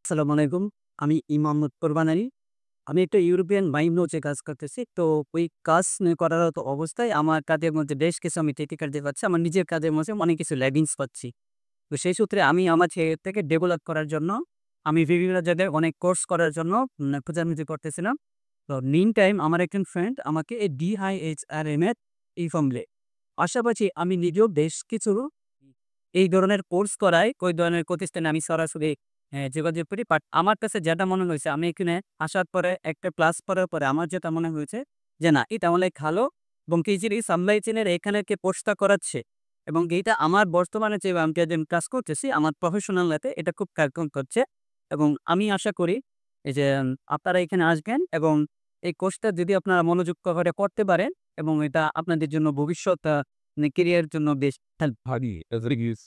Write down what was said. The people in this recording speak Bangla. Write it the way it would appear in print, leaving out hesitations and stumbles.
আসসালামু আলাইকুম। আমি মোহাম্মদ কোরবান আলী। আমি একটা ইউরোপিয়ান বাইম লজে কাজ করতেছি। তো ওই কাজ করারত অবস্থায় আমার কাজের মধ্যে বেশ কিছু আমি ত্রুটি পাচ্ছি। আমার নিজের কাজের মধ্যে অনেক কিছু ল্যাগিংস পাচ্ছি। তো সেই সূত্রে আমি আমার থেকে ডেভেলপ করার জন্য আমি বিভিন্ন জায়গায় অনেক কোর্স করার জন্য খোঁজাখুঁজি করতেছিলাম। তো মিন টাইম আমার একজন ফ্রেন্ড আমাকে এই DIHRM এর ফর্ম দেয়। পাশাপাশি আমি নিজেও বেশ কিছু এই ধরনের কোর্স করায় ওই ধরনের প্রতিষ্ঠানে আমি সরাসরি যোগাযোগ করি। বাট আমার কাছে যেটা মনে হয়েছে আমি এখানে আসার পরে একটা ক্লাস করার পরে আমার যেটা মনে হয়েছে যে না এটা অনেক ভালো এবং কি যে সাপ্লাই চেইনের এখানে কে কোর্সটা করাচ্ছে এবং এইটা আমার বর্তমানে যে আমি যে কাজ করতেছি আমার প্রফেশনাল লাইফে এটা খুব কার্যকর করছে এবং আমি আশা করি এই যে আপনারা এখানে আসবেন এবং এই কোর্সটা যদি আপনারা মনোযোগ সহকারে করতে পারেন এবং এটা আপনাদের জন্য ভবিষ্যৎ ক্যারিয়ার জন্য বেশ help Honey, as it is.